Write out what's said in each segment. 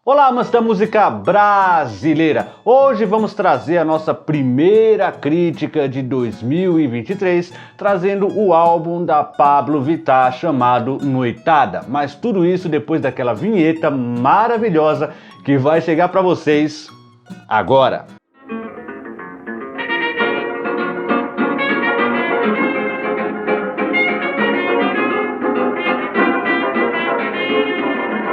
Olá, amantes da música brasileira! Hoje vamos trazer a nossa primeira crítica de 2023, trazendo o álbum da Pabllo Vittar chamado Noitada. Mas tudo isso depois daquela vinheta maravilhosa que vai chegar para vocês agora.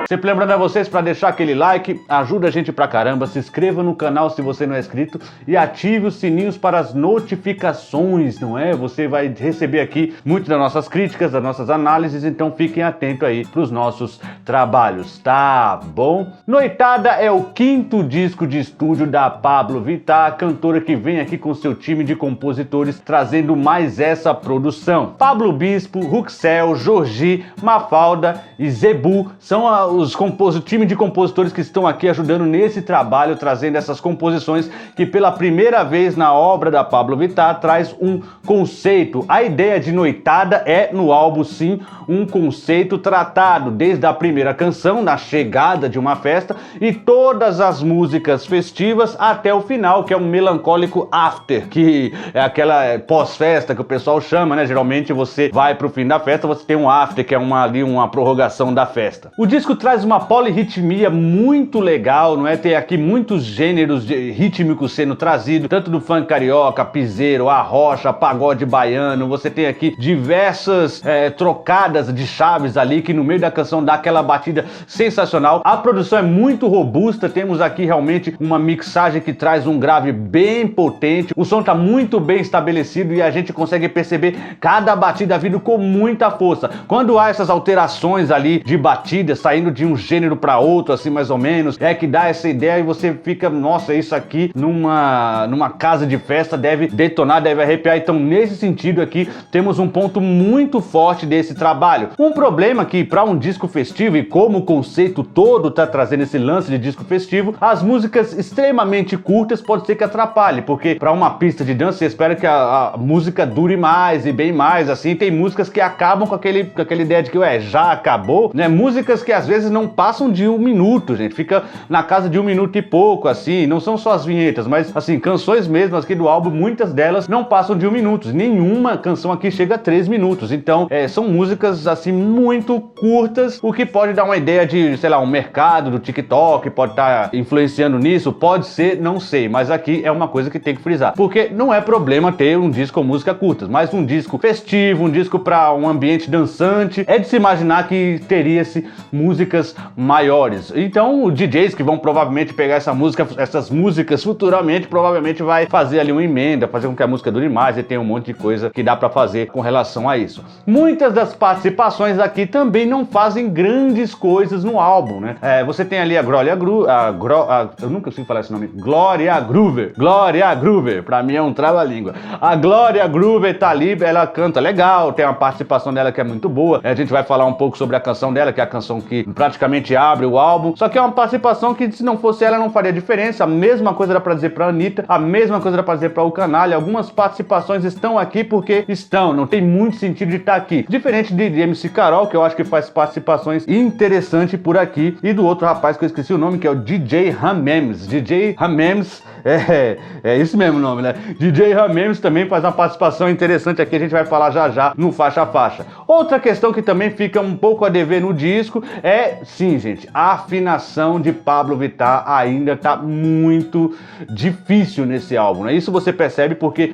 Sempre lembrando a vocês para deixar aquele like, ajuda a gente pra caramba, se inscreva no canal se você não é inscrito e ative os sininhos para as notificações, não é? Você vai receber aqui muito das nossas críticas, das nossas análises, então fiquem atentos aí para os nossos trabalhos, tá bom? Noitada é o quinto disco de estúdio da Pabllo Vittar, cantora que vem aqui com seu time de compositores trazendo mais essa produção. Pablo Bispo, Ruxel, Jorgi, Mafalda e Zebu são o time de compositores que estão aqui ajudando nesse trabalho, trazendo essas composições que pela primeira vez na obra da Pabllo Vittar traz um conceito. A ideia de Noitada é no álbum sim um conceito tratado desde a primeira canção, na chegada de uma festa, e todas as músicas festivas até o final, que é um melancólico after, que é aquela pós-festa que o pessoal chama, né? Geralmente você vai pro fim da festa, você tem um after, que é uma prorrogação da festa. O disco traz uma polirritmia muito legal, não é? Tem aqui muitos gêneros rítmicos sendo trazidos, tanto do funk carioca, piseiro, arrocha, pagode baiano. Você tem aqui diversas trocadas de chaves ali, que no meio da canção dá aquela batida sensacional. A produção é muito robusta, temos aqui realmente uma mixagem que traz um grave bem potente. O som tá muito bem estabelecido e a gente consegue perceber cada batida vindo com muita força. Quando há essas alterações ali de batida, saindo de um gênero para outro, assim mais ou menos, é que dá essa ideia e você fica, nossa, isso aqui numa casa de festa deve detonar, deve arrepiar. Então nesse sentido aqui temos um ponto muito forte desse trabalho. Um problema que para um disco festivo, e como o conceito todo tá trazendo esse lance de disco festivo, as músicas extremamente curtas pode ser que atrapalhe, porque para uma pista de dança você espera que a música dure mais e bem mais, assim. Tem músicas que acabam com aquela ideia de que já acabou, né? Músicas que às vezes não passam de 1 minuto, gente, fica na casa de 1 minuto e pouco, assim. Não são só as vinhetas, mas assim, canções mesmo aqui do álbum, muitas delas não passam de 1 minuto, nenhuma canção aqui chega a 3 minutos, então são músicas assim muito curtas, o que pode dar uma ideia de, sei lá, um mercado do TikTok, pode estar influenciando nisso, pode ser, não sei, mas aqui é uma coisa que tem que frisar, porque não é problema ter um disco com música curtas, mas um disco festivo, um disco para um ambiente dançante, é de se imaginar que teria-se músicas maiores. Então, os DJs que vão provavelmente pegar essas músicas futuramente, provavelmente vai fazer ali uma emenda, fazer com que a música dure mais, e tem um monte de coisa que dá para fazer com relação a isso. Muitas das participações aqui também não fazem grandes coisas no álbum, né? Você tem ali a Gloria Groover, eu nunca consigo falar esse nome, Gloria Groover, pra mim é um trava-língua. A Gloria Groover tá ali, ela canta legal, tem uma participação dela que é muito boa. A gente vai falar um pouco sobre a canção dela, que é a canção que praticamente abre o álbum, só que é uma participação que se não fosse ela não faria diferença. A mesma coisa era pra dizer pra Anitta, a mesma coisa era pra dizer pra o Canalha. Algumas participações estão aqui porque estão, não tem muito sentido de estar aqui. Diferente de MC Carol, que eu acho que faz participações interessantes por aqui, e do outro rapaz que eu esqueci o nome, que é o DJ Hamems. DJ Hamems, é isso mesmo o nome, né? DJ Hamems também faz uma participação interessante aqui, a gente vai falar já já no Faixa a Faixa. Outra questão que também fica um pouco a dever no disco sim, gente, a afinação de Pabllo Vittar ainda tá muito difícil nesse álbum, né? Isso você percebe porque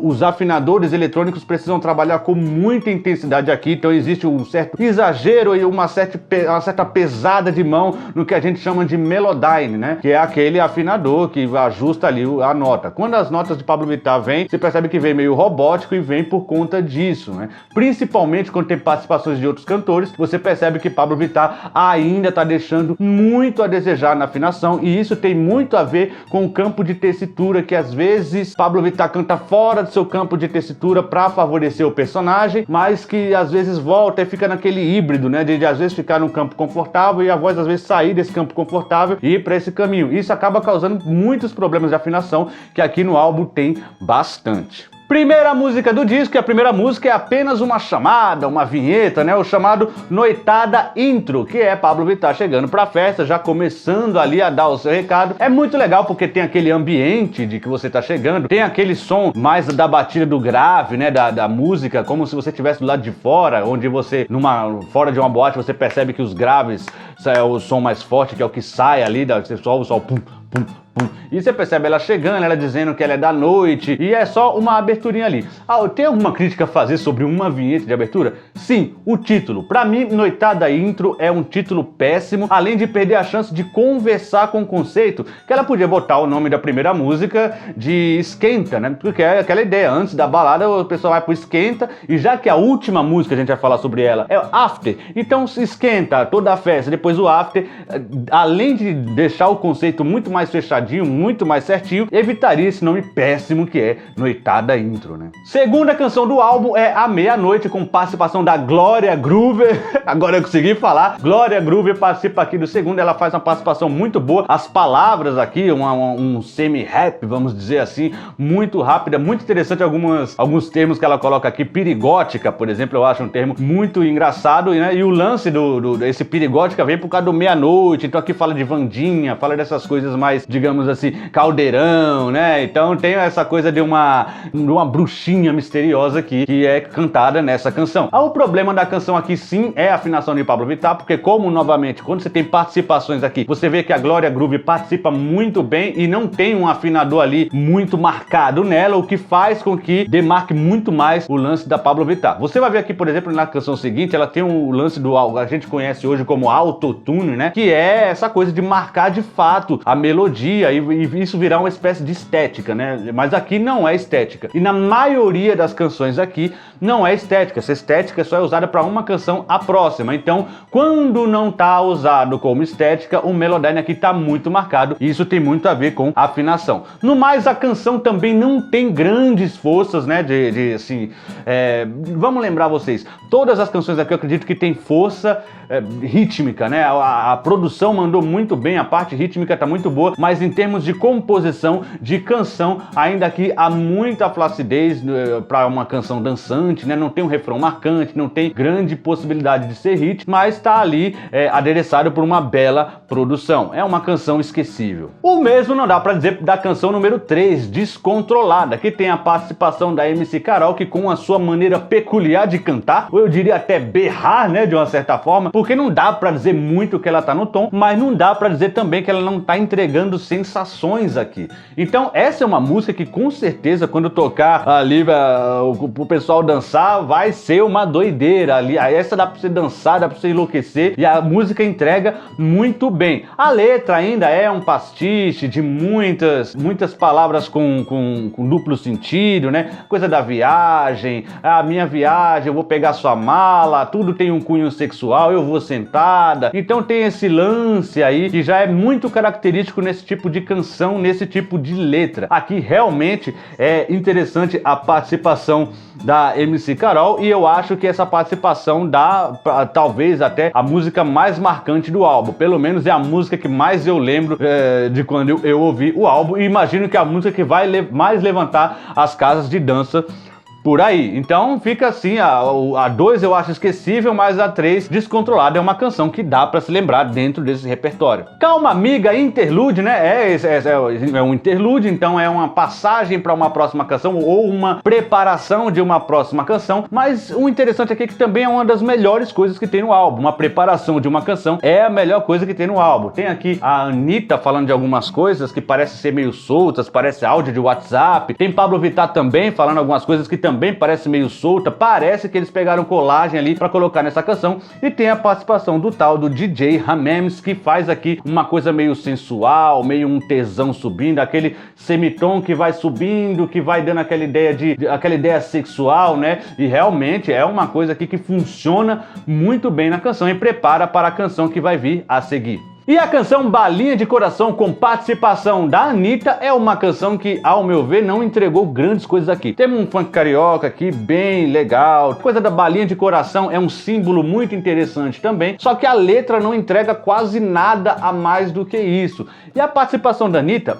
os afinadores eletrônicos precisam trabalhar com muita intensidade aqui, então existe um certo exagero e uma certa pesada de mão no que a gente chama de melodyne, né? Que é aquele afinador que ajusta ali a nota. Quando as notas de Pabllo Vittar vêm, você percebe que vem meio robótico e vem por conta disso, né? Principalmente quando tem participações de outros cantores, você percebe que Pabllo Vittar ainda tá deixando muito a desejar na afinação, e isso tem muito a ver com o campo de tessitura, que às vezes Pabllo Vittar canta fora do seu campo de tessitura para favorecer o personagem, mas que às vezes volta e fica naquele híbrido, né, de às vezes ficar num campo confortável e a voz às vezes sair desse campo confortável e ir para esse caminho. Isso acaba causando muitos problemas de afinação, que aqui no álbum tem bastante. Primeira música do disco, e a primeira música é apenas uma chamada, uma vinheta, né? O chamado Noitada Intro, que é Pablo Vittar chegando pra festa, já começando ali a dar o seu recado. É muito legal porque tem aquele ambiente de que você tá chegando, tem aquele som mais da batida do grave, né? Da música, como se você estivesse do lado de fora, onde você, fora de uma boate, você percebe que os graves é o som mais forte, que é o que sai ali, você solta o som, pum, pum, pum. E você percebe ela chegando, ela dizendo que ela é da noite, e é só uma aberturinha ali. Tem alguma crítica a fazer sobre uma vinheta de abertura? Sim, o título. Pra mim, Noitada Intro é um título péssimo, além de perder a chance de conversar com o conceito, que ela podia botar o nome da primeira música de Esquenta, né? Porque é aquela ideia, antes da balada o pessoal vai pro Esquenta, e já que a última música a gente vai falar sobre ela é After, então se esquenta toda a festa, depois o After, além de deixar o conceito muito mais fechadinho, muito mais certinho, evitaria esse nome péssimo que é Noitada Intro, né? Segunda canção do álbum é A Meia-Noite, com participação da Glória Groover. Agora eu consegui falar. Glória Groover participa aqui do segundo, ela faz uma participação muito boa. As palavras aqui, um semi-rap, vamos dizer assim, muito rápida, muito interessante alguns termos que ela coloca aqui. Perigótica, por exemplo, eu acho um termo muito engraçado, né? E o lance desse perigótica vem por causa do meia-noite, então aqui fala de Vandinha, fala dessas coisas mais, digamos assim, caldeirão, né? Então tem essa coisa de uma bruxinha misteriosa aqui, que é cantada nessa canção. O problema da canção aqui sim é a afinação de Pablo Vittar, porque como, novamente, quando você tem participações aqui, você vê que a Glória Groove participa muito bem e não tem um afinador ali muito marcado nela, o que faz com que demarque muito mais o lance da Pablo Vittar. Você vai ver aqui, por exemplo, na canção seguinte, ela tem um lance do a gente conhece hoje como autotune, né? Que é essa coisa de marcar de fato a melodia e isso virar uma espécie de estética, né? Mas aqui não é estética. E na maioria das canções aqui não é estética. Essa estética só é usada para uma canção a próxima. Então, quando não tá usado como estética, o Melodyne aqui tá muito marcado. E isso tem muito a ver com a afinação. No mais, a canção também não tem grandes forças, né? Vamos lembrar vocês, todas as canções aqui eu acredito que tem força rítmica, né? A produção mandou muito bem, a parte rítmica tá muito boa, mas em termos de composição de canção, ainda aqui há muita flacidez para uma canção dançante, né? Não tem um refrão marcante, não tem grande possibilidade de ser hit, mas tá ali adereçado por uma bela produção. É uma canção esquecível. O mesmo não dá para dizer da canção número 3, Descontrolada, que tem a participação da MC Carol, que com a sua maneira peculiar de cantar, ou eu diria até berrar, né, de uma certa forma, porque não dá pra dizer muito que ela tá no tom, mas não dá pra dizer também que ela não tá entregando sensações aqui. Então essa é uma música que com certeza quando tocar ali o pessoal dançar vai ser uma doideira ali. Essa dá pra você dançar, dá pra você enlouquecer e a música entrega muito bem. A letra ainda é um pastiche de muitas palavras com duplo sentido, né? Coisa da viagem, a minha viagem, eu vou pegar sua mala, tudo tem um cunho sexual, eu vou sentada. Então tem esse lance aí que já é muito característico nesse tipo de canção, nesse tipo de letra. Aqui realmente é interessante a participação da MC Carol e eu acho que essa participação dá talvez até a música mais marcante do álbum. Pelo menos é a música que mais eu lembro de quando eu ouvi o álbum e imagino que é a música que vai mais levantar as casas de dança por aí. Então fica assim, a 2 eu acho esquecível, mas a 3, Descontrolada, é uma canção que dá pra se lembrar dentro desse repertório. Calma Amiga, interlude, né? É um interlude, então é uma passagem para uma próxima canção ou uma preparação de uma próxima canção, mas o interessante aqui é que também é uma das melhores coisas que tem no álbum. Uma preparação de uma canção é a melhor coisa que tem no álbum. Tem aqui a Anitta falando de algumas coisas que parecem ser meio soltas, parece áudio de WhatsApp. Tem Pablo Vittar também falando algumas coisas que também parece meio solta, parece que eles pegaram colagem ali para colocar nessa canção, e tem a participação do tal do DJ Hamems, que faz aqui uma coisa meio sensual, meio um tesão subindo, aquele semitom que vai subindo, que vai dando aquela ideia sexual, né? E realmente é uma coisa aqui que funciona muito bem na canção e prepara para a canção que vai vir a seguir. E a canção Balinha de Coração, com participação da Anitta, é uma canção que, ao meu ver, não entregou grandes coisas aqui. Temos um funk carioca aqui bem legal, coisa da Balinha de Coração é um símbolo muito interessante também, só que a letra não entrega quase nada a mais do que isso. E a participação da Anitta,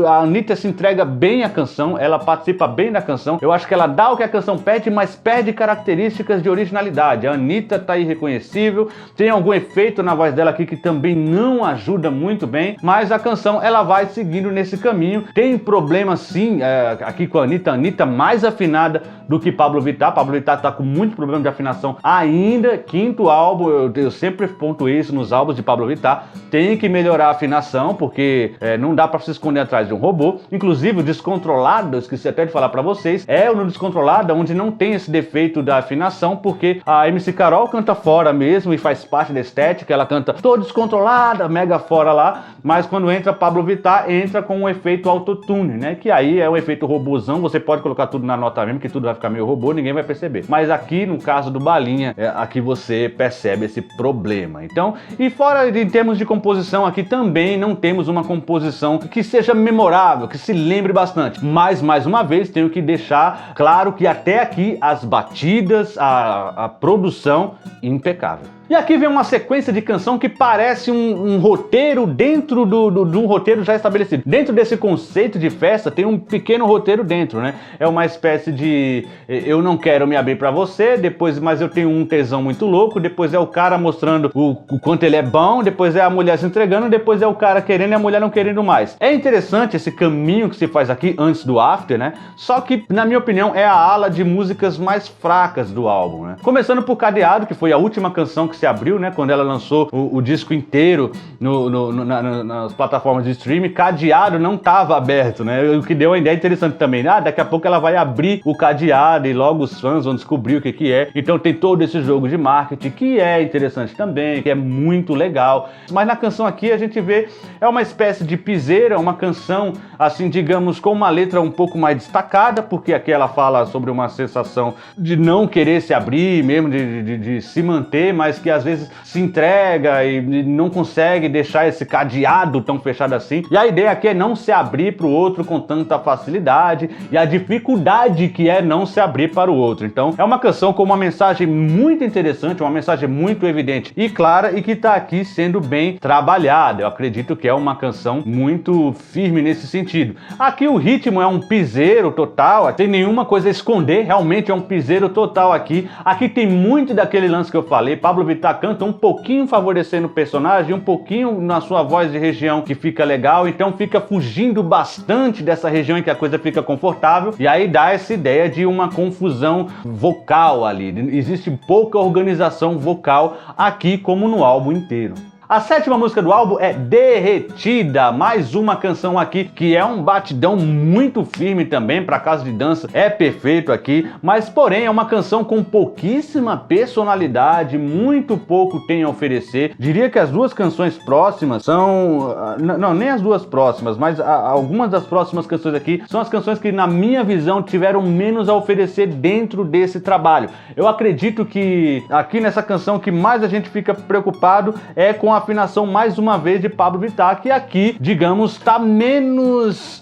a Anitta se entrega bem à canção, ela participa bem da canção, eu acho que ela dá o que a canção pede, mas perde características de originalidade. A Anitta tá irreconhecível, tem algum efeito na voz dela aqui que também não ajuda muito bem, mas a canção ela vai seguindo nesse caminho. Tem problema sim aqui com a Anitta mais afinada do que Pablo Vittar. Pablo Vittar tá com muito problema de afinação ainda. Quinto álbum, eu sempre pontuei isso nos álbuns de Pablo Vittar, tem que melhorar a afinação, porque não dá pra se esconder atrás de um robô. Inclusive o Descontrolado, eu esqueci até de falar pra vocês, é o no Descontrolado onde não tem esse defeito da afinação, porque a MC Carol canta fora mesmo e faz parte da estética, ela canta toda descontrolada, mega fora lá, mas quando entra Pablo Vittar, entra com um efeito autotune, né? Que aí é um efeito robôzão, você pode colocar tudo na nota mesmo, que tudo vai ficar meio robô, ninguém vai perceber. Mas aqui, no caso do Balinha, aqui você percebe esse problema. Então, e fora em termos de composição, aqui também não temos uma composição que seja memorável, que se lembre bastante. Mas, mais uma vez, tenho que deixar claro que até aqui as batidas, a produção, impecável. E aqui vem uma sequência de canção que parece um roteiro dentro de um roteiro já estabelecido. Dentro desse conceito de festa tem um pequeno roteiro dentro, né? É uma espécie de eu não quero me abrir pra você, depois mas eu tenho um tesão muito louco, depois é o cara mostrando o quanto ele é bom, depois é a mulher se entregando, depois é o cara querendo e a mulher não querendo mais. É interessante esse caminho que se faz aqui antes do after, né? Só que, na minha opinião, é a ala de músicas mais fracas do álbum, né? Começando por Cadeado, que foi a última canção que se abriu, né, quando ela lançou o disco inteiro nas plataformas de streaming. Cadeado não estava aberto, né, o que deu uma ideia interessante também. Daqui a pouco ela vai abrir o cadeado e logo os fãs vão descobrir o que é. Então tem todo esse jogo de marketing que é interessante também, que é muito legal. Mas na canção aqui a gente vê, é uma espécie de piseira, uma canção, assim, digamos, com uma letra um pouco mais destacada, porque aqui ela fala sobre uma sensação de não querer se abrir, mesmo de se manter, mas que às vezes se entrega e não consegue deixar esse cadeado tão fechado assim. E a ideia aqui é não se abrir para o outro com tanta facilidade e a dificuldade que é não se abrir para o outro. Então é uma canção com uma mensagem muito interessante, uma mensagem muito evidente e clara e que está aqui sendo bem trabalhada. Eu acredito que é uma canção muito firme nesse sentido. Aqui o ritmo é um piseiro total, sem nenhuma coisa a esconder, realmente é um piseiro total aqui. Aqui tem muito daquele lance que eu falei, Pablo Vittar canta um pouquinho favorecendo o personagem, um pouquinho na sua voz de região que fica legal, então fica fugindo bastante dessa região em que a coisa fica confortável, e aí dá essa ideia de uma confusão vocal ali. Existe pouca organização vocal aqui, como no álbum inteiro. A sétima música do álbum é Derretida, mais uma canção aqui que é um batidão muito firme também, para casa de dança é perfeito aqui, mas porém é uma canção com pouquíssima personalidade, muito pouco tem a oferecer. Diria que as duas canções próximas são, não, nem as duas próximas, mas algumas das próximas canções aqui são as canções que na minha visão tiveram menos a oferecer dentro desse trabalho. Eu acredito que aqui nessa canção que mais a gente fica preocupado é com a afinação mais uma vez de Pablo Vittar, que aqui, digamos, tá menos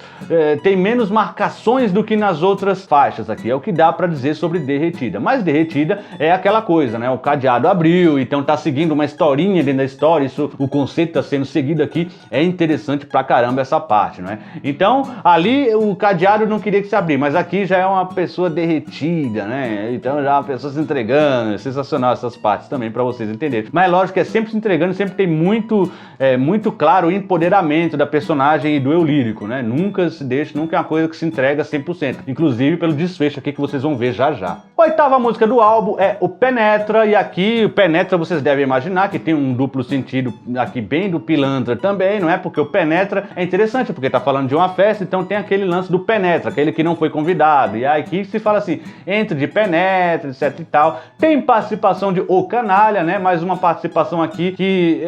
tem menos marcações do que nas outras faixas aqui, é o que dá pra dizer sobre Derretida. Mas Derretida é aquela coisa, né? O cadeado abriu, então tá seguindo uma historinha dentro da história, isso, o conceito tá sendo seguido aqui, é interessante pra caramba essa parte, não é? Então, ali o cadeado não queria que se abrir, mas aqui já é uma pessoa derretida, né? Então já é uma pessoa se entregando, é sensacional essas partes também pra vocês entenderem. Mas é lógico que é sempre se entregando, sempre tem muito claro o empoderamento da personagem e do eu lírico, né? Nunca se deixa, nunca é uma coisa que se entrega 100%, inclusive pelo desfecho aqui que vocês vão ver já já. A oitava música do álbum é o Penetra, e aqui o Penetra vocês devem imaginar que tem um duplo sentido aqui bem do pilantra também, não é? Porque o Penetra é interessante, porque tá falando de uma festa, então tem aquele lance do Penetra, aquele que não foi convidado, e aí aqui se fala assim, entre de Penetra, etc e tal. Tem participação de O Canalha, né? Mais uma participação aqui que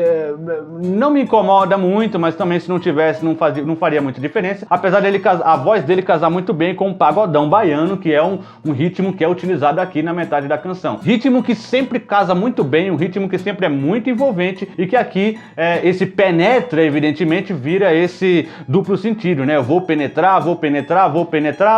não me incomoda muito, mas também se não tivesse, não faria muita diferença. Apesar dele, a voz dele casar muito bem com o pagodão baiano, que é um ritmo que é utilizado aqui na metade da canção. Ritmo que sempre casa muito bem, um ritmo que sempre é muito envolvente e que aqui esse penetra, evidentemente, vira esse duplo sentido, né? Eu vou penetrar,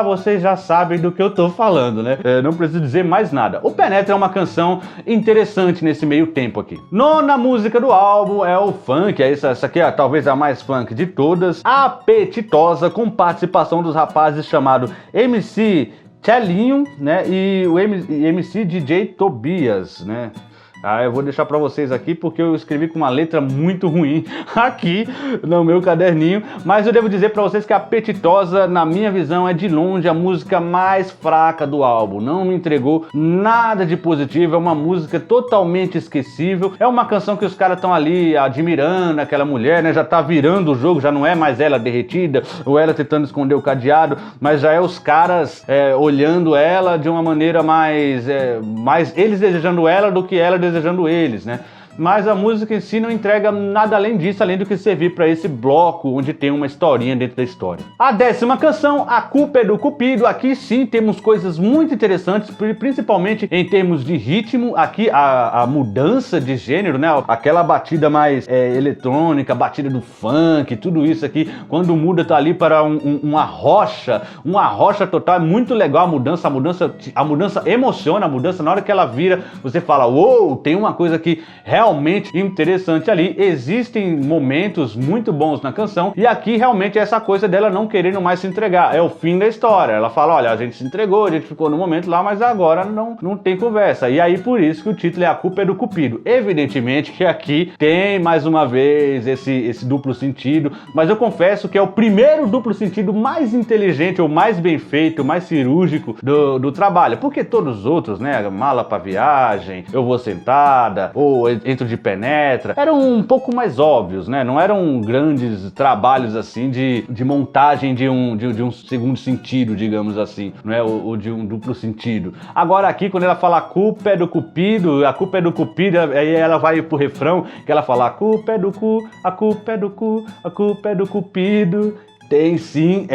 vocês já sabem do que eu tô falando, né? Não preciso dizer mais nada. O Penetra é uma canção interessante nesse meio tempo aqui. Nona música do álbum é o funk, essa aqui é talvez a mais funk de todas, Apetitosa, com participação dos rapazes chamado MC Tchelinho, né, e o MC DJ Tobias, né. Eu vou deixar pra vocês aqui porque eu escrevi com uma letra muito ruim aqui no meu caderninho, mas eu devo dizer pra vocês que Apetitosa, na minha visão, é de longe a música mais fraca do álbum. Não me entregou nada de positivo, é uma música totalmente esquecível, é uma canção que os caras estão ali admirando aquela mulher, né, já tá virando o jogo, já não é mais ela derretida, ou ela tentando esconder o cadeado, mas já é os caras olhando ela de uma maneira mais eles desejando ela do que ela desejando eles, né? Mas a música em si não entrega nada além disso, além do que servir para esse bloco onde tem uma historinha dentro da história. A 10ª canção, A Culpa é do Cupido. Aqui sim temos coisas muito interessantes, principalmente em termos de ritmo. Aqui a mudança de gênero, né? Aquela batida mais eletrônica, batida do funk, tudo isso aqui, quando muda tá ali para uma rocha total. É muito legal a mudança emociona, a mudança na hora que ela vira, você fala, uou, tem uma coisa que realmente interessante ali. Existem momentos muito bons na canção e aqui realmente é essa coisa dela não querendo mais se entregar, é o fim da história. Ela fala, olha, a gente se entregou, a gente ficou no momento lá, mas agora não tem conversa. E aí por isso que o título é A Culpa é do Cupido. Evidentemente que aqui tem mais uma vez esse duplo sentido, mas eu confesso que é o primeiro duplo sentido mais inteligente, ou mais bem feito, mais cirúrgico do trabalho, porque todos os outros, né, Mala pra Viagem, Eu Vou Sentada, ou Dentro de Penetra, eram um pouco mais óbvios, né? Não eram grandes trabalhos assim de montagem de um segundo sentido, digamos assim, não é? Ou de um duplo sentido. Agora aqui, quando ela fala a culpa é do Cupido, aí ela vai pro refrão, que ela fala a culpa é do cu, a culpa é do cu, a culpa é do Cupido. Tem sim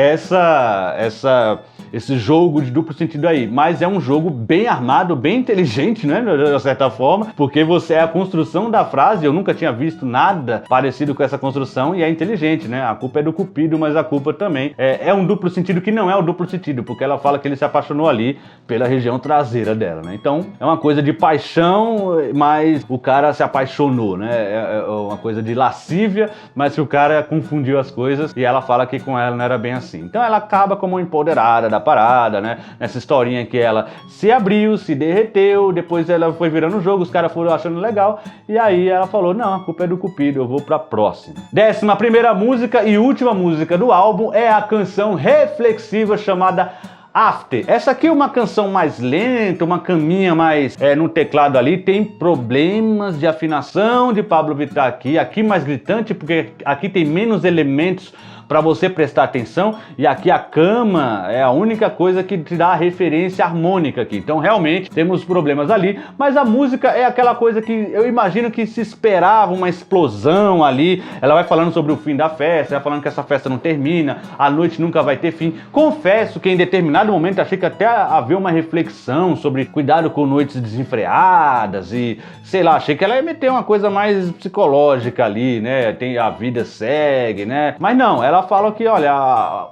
esse jogo de duplo sentido aí, mas é um jogo bem armado, bem inteligente, né, de certa forma, porque a construção da frase, eu nunca tinha visto nada parecido com essa construção e é inteligente, né, a culpa é do Cupido, mas a culpa também é um duplo sentido que não é o duplo sentido, porque ela fala que ele se apaixonou ali pela região traseira dela, né, então é uma coisa de paixão, mas o cara se apaixonou, né, é uma coisa de lascívia, mas que o cara confundiu as coisas e ela fala que com ela não era bem assim, então ela acaba como empoderada da parada, né? Nessa historinha que ela se abriu, se derreteu, depois ela foi virando o jogo, os caras foram achando legal, e aí ela falou, não, a culpa é do Cupido, eu vou pra próxima. 11ª música e última música do álbum é a canção reflexiva chamada After. Essa aqui é uma canção mais lenta, uma caminha mais no teclado ali, tem problemas de afinação de Pablo Vittar aqui mais gritante, porque aqui tem menos elementos para você prestar atenção, e aqui a cama é a única coisa que te dá a referência harmônica aqui, então realmente temos problemas ali, mas a música é aquela coisa que eu imagino que se esperava uma explosão ali. Ela vai falando sobre o fim da festa, vai falando que essa festa não termina, a noite nunca vai ter fim. Confesso que em determinado momento achei que até havia uma reflexão sobre cuidado com noites desenfreadas e sei lá, achei que ela ia meter uma coisa mais psicológica ali, né, tem a vida segue, né, mas não, ela fala que, olha,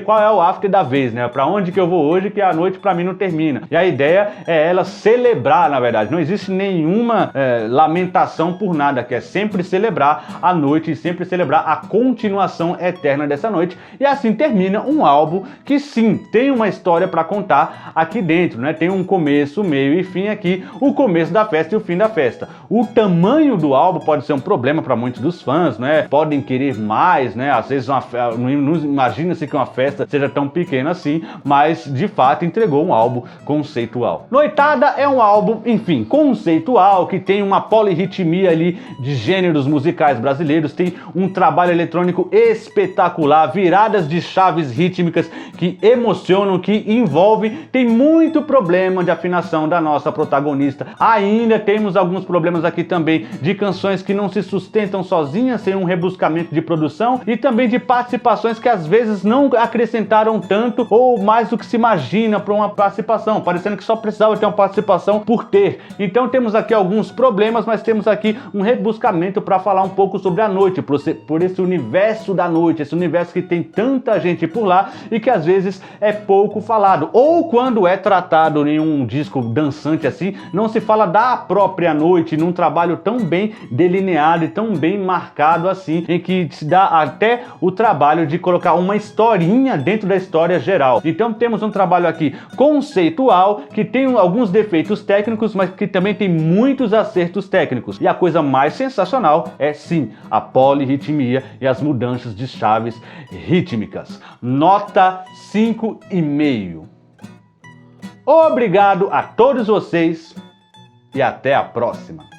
qual é o after da vez, né? Pra onde que eu vou hoje que a noite pra mim não termina. E a ideia é ela celebrar, na verdade. Não existe nenhuma lamentação por nada, que é sempre celebrar a noite e sempre celebrar a continuação eterna dessa noite. E assim termina um álbum que sim, tem uma história pra contar aqui dentro, né? Tem um começo, meio e fim aqui, o começo da festa e o fim da festa. O tamanho do álbum pode ser um problema pra muitos dos fãs, né? Podem querer mais, né? Às vezes não imagina-se que uma festa seja tão pequena assim, mas de fato entregou um álbum conceitual. Noitada é um álbum, enfim, conceitual, que tem uma polirritmia ali de gêneros musicais brasileiros, tem um trabalho eletrônico espetacular, viradas de chaves rítmicas que emocionam menciono que envolve, tem muito problema de afinação da nossa protagonista. Ainda temos alguns problemas aqui também de canções que não se sustentam sozinhas, sem um rebuscamento de produção, e também de participações que às vezes não acrescentaram tanto ou mais do que se imagina para uma participação, parecendo que só precisava ter uma participação por ter. Então temos aqui alguns problemas, mas temos aqui um rebuscamento para falar um pouco sobre a noite, por esse universo da noite, esse universo que tem tanta gente por lá e que às vezes é pouco falado, ou quando é tratado em um disco dançante assim, não se fala da própria noite num trabalho tão bem delineado e tão bem marcado assim, em que se dá até o trabalho de colocar uma historinha dentro da história geral. Então temos um trabalho aqui conceitual, que tem alguns defeitos técnicos, mas que também tem muitos acertos técnicos. E a coisa mais sensacional é sim a polirritmia e as mudanças de chaves rítmicas. Nota 5,5. Obrigado a todos vocês e até a próxima.